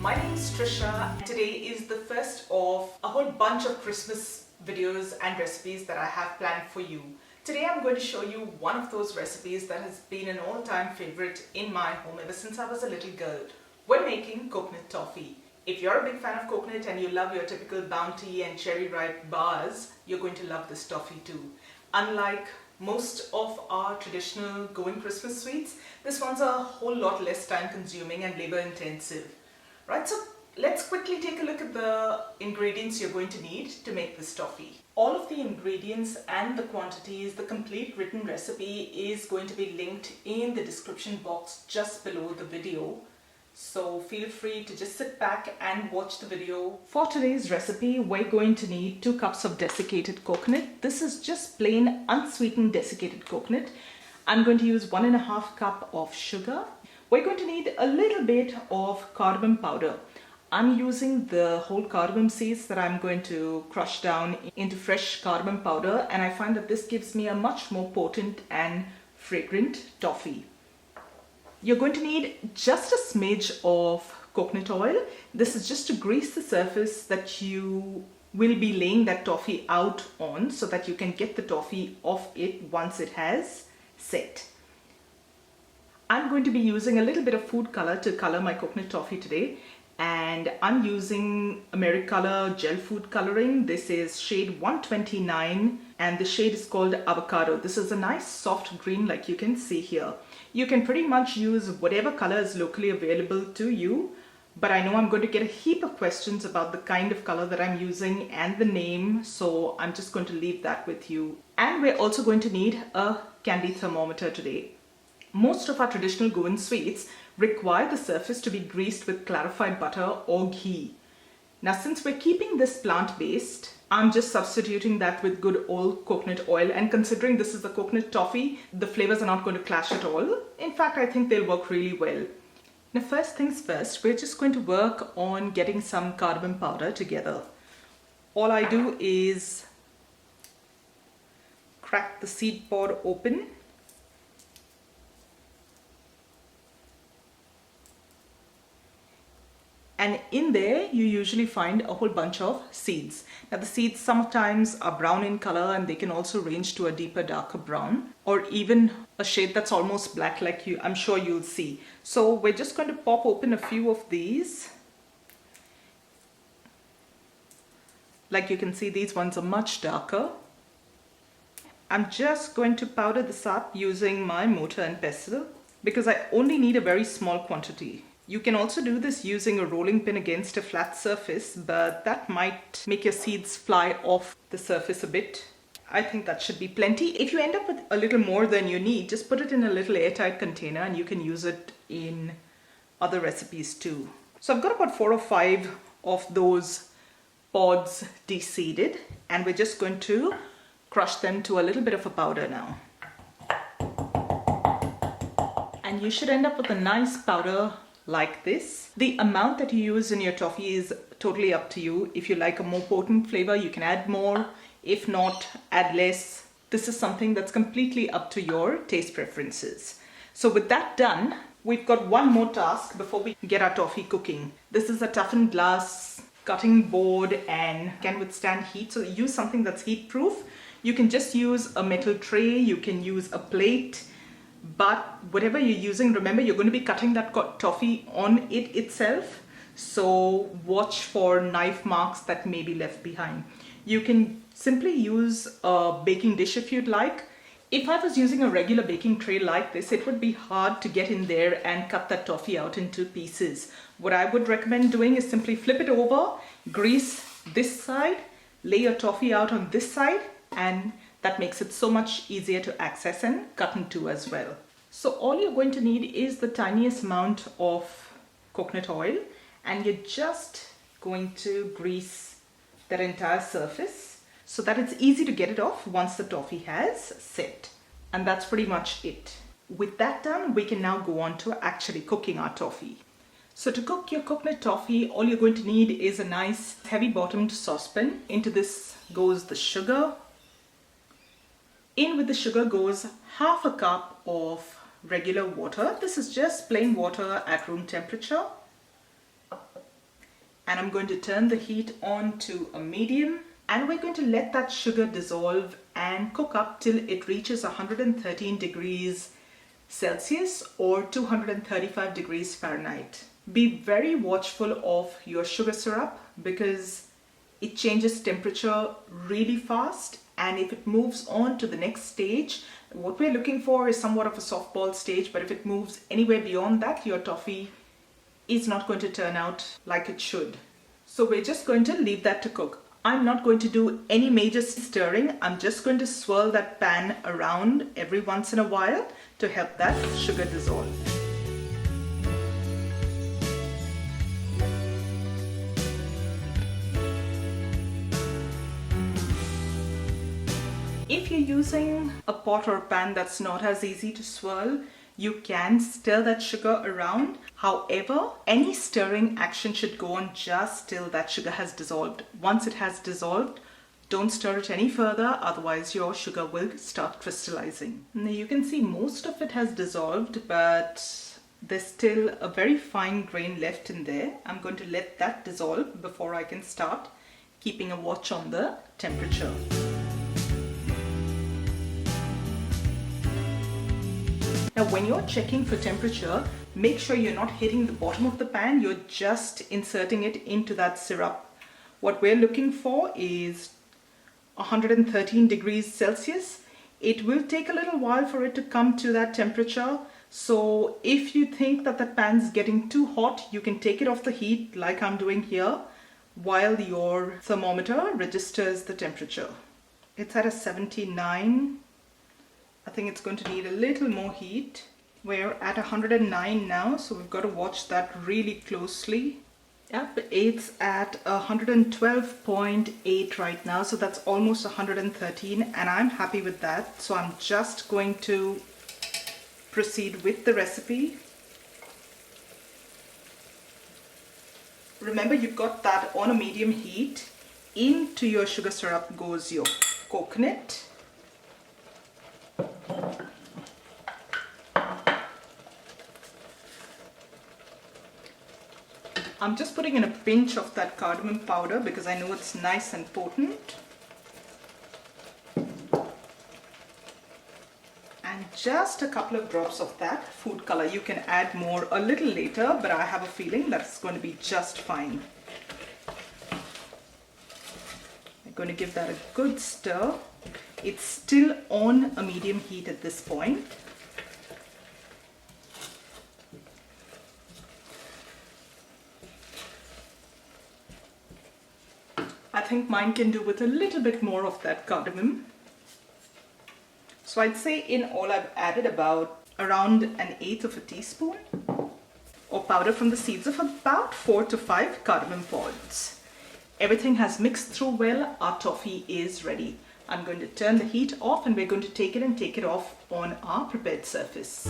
My name is Trisha. Today is the first of a whole bunch of Christmas videos and recipes that I have planned for you. Today I'm going to show you one of those recipes that has been an all-time favorite in my home ever since I was a little girl. We're making coconut toffee. If you're a big fan of coconut and you love your typical Bounty and cherry ripe bars, you're going to love this toffee too. Unlike most of our traditional Goan Christmas sweets, this one's a whole lot less time consuming and labor intensive. Right, so let's quickly take a look at the ingredients you're going to need to make this toffee. All of the ingredients and the quantities, the complete written recipe is going to be linked in the description box just below the video. So feel free to just sit back and watch the video. For today's recipe, we're going to need 2 cups of desiccated coconut. This is just plain unsweetened desiccated coconut. I'm going to use 1.5 cups of sugar. We're going to need a little bit of cardamom powder. I'm using the whole cardamom seeds that I'm going to crush down into fresh cardamom powder, and I find that this gives me a much more potent and fragrant toffee. You're going to need just a smidge of coconut oil. This is just to grease the surface that you will be laying that toffee out on so that you can get the toffee off it once it has set. I'm going to be using a little bit of food color to color my coconut toffee today, and I'm using Americolor gel food coloring. This is shade 129 and the shade is called Avocado. This is a nice soft green like you can see here. You can pretty much use whatever color is locally available to you, but I know I'm going to get a heap of questions about the kind of color that I'm using and the name, so I'm just going to leave that with you. And we're also going to need a candy thermometer today. Most of our traditional Goan sweets require the surface to be greased with clarified butter or ghee. Now, since we're keeping this plant-based, I'm just substituting that with good old coconut oil, and considering this is the coconut toffee, the flavors are not going to clash at all. In fact, I think they'll work really well. Now, first things first, we're just going to work on getting some cardamom powder together. All I do is crack the seed pod open. And in there, you usually find a whole bunch of seeds. Now the seeds sometimes are brown in color, and they can also range to a deeper, darker brown, or even a shade that's almost black like I'm sure you'll see. So we're just going to pop open a few of these. Like you can see, these ones are much darker. I'm just going to powder this up using my mortar and pestle because I only need a very small quantity. You can also do this using a rolling pin against a flat surface, but that might make your seeds fly off the surface a bit. I think that should be plenty. If you end up with a little more than you need, just put it in a little airtight container and you can use it in other recipes too. So I've got about 4 or 5 of those pods de-seeded, and we're just going to crush them to a little bit of a powder now. And you should end up with a nice powder like this. The amount that you use in your toffee is totally up to you. If you like a more potent flavor, you can add more. If not, add less. This is something that's completely up to your taste preferences. So with that done, we've got one more task before we get our toffee cooking. This is a toughened glass cutting board and can withstand heat. So use something that's heat proof. You can just use a metal tray, you can use a plate, but whatever you're using, remember you're going to be cutting that toffee on it itself, so watch for knife marks that may be left behind. You can simply use a baking dish if you'd like. If I was using a regular baking tray like this, it would be hard to get in there and cut that toffee out into pieces. What I would recommend doing is simply flip it over, grease this side, lay your toffee out on this side, and that makes it so much easier to access and cut into as well. So all you're going to need is the tiniest amount of coconut oil, and you're just going to grease that entire surface so that it's easy to get it off once the toffee has set. And that's pretty much it. With that done, we can now go on to actually cooking our toffee. So to cook your coconut toffee, all you're going to need is a nice heavy bottomed saucepan. Into this goes the sugar. In with the sugar goes half a cup of regular water. This is just plain water at room temperature. and I'm going to turn the heat on to a medium, and we're going to let that sugar dissolve and cook up till it reaches 113 degrees Celsius or 235 degrees Fahrenheit. Be very watchful of your sugar syrup because it changes temperature really fast, and if it moves on to the next stage, what we're looking for is somewhat of a softball stage, but if it moves anywhere beyond that, your toffee is not going to turn out like it should. So we're just going to leave that to cook. I'm not going to do any major stirring. I'm just going to swirl that pan around every once in a while to help that sugar dissolve. If you're using a pot or a pan that's not as easy to swirl, you can stir that sugar around. However, any stirring action should go on just till that sugar has dissolved. Once it has dissolved, don't stir it any further, otherwise your sugar will start crystallizing. Now you can see most of it has dissolved, but there's still a very fine grain left in there. I'm going to let that dissolve before I can start keeping a watch on the temperature. Now when you're checking for temperature, make sure you're not hitting the bottom of the pan, you're just inserting it into that syrup. What we're looking for is 113 degrees Celsius. It will take a little while for it to come to that temperature. So if you think that the pan's getting too hot, you can take it off the heat like I'm doing here while your thermometer registers the temperature. It's at a 79. I think it's going to need a little more heat. We're at 109 now, so we've got to watch that really closely. Yep, it's at 112.8 right now, so that's almost 113, and I'm happy with that. So I'm just going to proceed with the recipe. Remember, you've got that on a medium heat. Into your sugar syrup goes your coconut. I'm just putting in a pinch of that cardamom powder because I know it's nice and potent. And just a couple of drops of that food color. You can add more a little later, but I have a feeling that's going to be just fine. I'm going to give that a good stir. It's still on a medium heat at this point. I think mine can do with a little bit more of that cardamom. So I'd say in all I've added around 1/8 of a teaspoon of powder from the seeds of about 4 to 5 cardamom pods. Everything has mixed through well. Our toffee is ready. I'm going to turn the heat off and we're going to take it off on our prepared surface.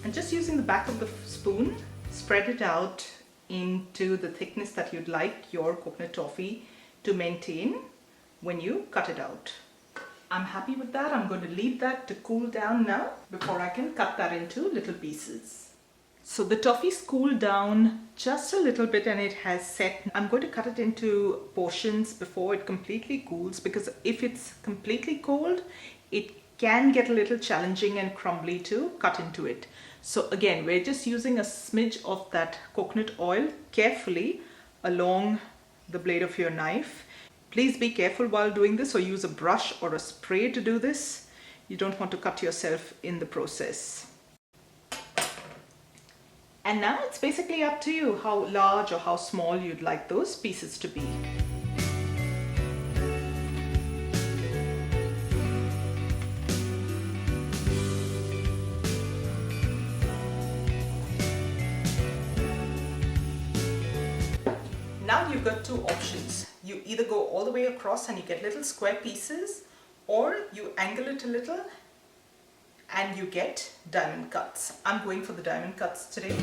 And just using the back of the spoon, spread it out into the thickness that you'd like your coconut toffee to maintain when you cut it out. I'm happy with that. I'm going to leave that to cool down now before I can cut that into little pieces. So the toffee's cooled down just a little bit and it has set. I'm going to cut it into portions before it completely cools, because if it's completely cold, it can get a little challenging and crumbly to cut into it. So again, we're just using a smidge of that coconut oil carefully along the blade of your knife. Please be careful while doing this, or use a brush or a spray to do this. You don't want to cut yourself in the process. And now it's basically up to you how large or how small you'd like those pieces to be. Now you've got two options. You either go all the way across and you get little square pieces, or you angle it a little and you get diamond cuts. I'm going for the diamond cuts today.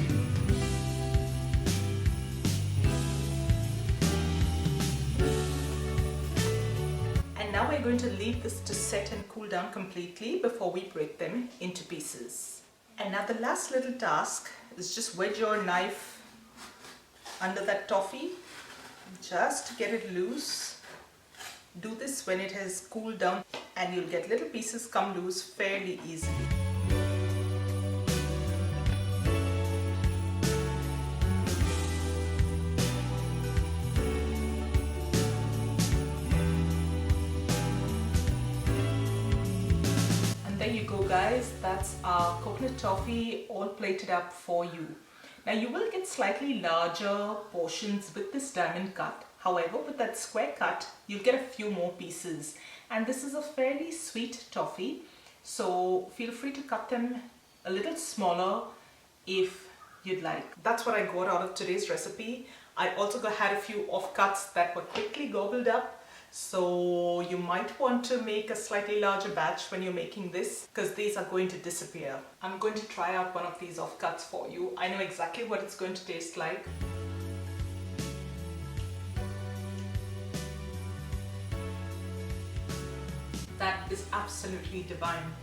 we're going to leave this to set and cool down completely before we break them into pieces. And now the last little task is just wedge your knife under that toffee just to get it loose. Do this when it has cooled down and you'll get little pieces come loose fairly easily. And there you go guys, that's our coconut toffee all plated up for you. Now you will get slightly larger portions with this diamond cut. However, with that square cut, you'll get a few more pieces. And this is a fairly sweet toffee, so feel free to cut them a little smaller if you'd like. That's what I got out of today's recipe. I also had a few offcuts that were quickly gobbled up, so you might want to make a slightly larger batch when you're making this, because these are going to disappear. I'm going to try out one of these offcuts for you. I know exactly what it's going to taste like. That is absolutely divine.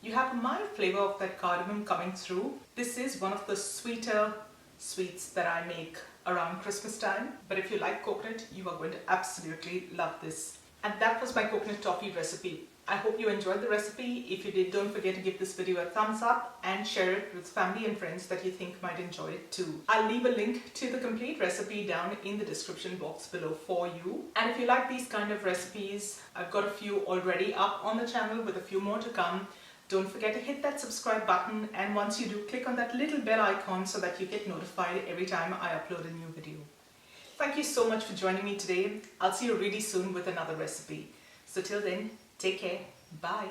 You have a mild flavor of that cardamom coming through. This is one of the sweeter sweets that I make around Christmas time. But if you like coconut, you are going to absolutely love this. And that was my coconut toffee recipe. I hope you enjoyed the recipe. If you did, don't forget to give this video a thumbs up and share it with family and friends that you think might enjoy it too. I'll leave a link to the complete recipe down in the description box below for you. And if you like these kind of recipes, I've got a few already up on the channel with a few more to come. Don't forget to hit that subscribe button, and once you do, click on that little bell icon so that you get notified every time I upload a new video. Thank you so much for joining me today. I'll see you really soon with another recipe. So till then, take care. Bye.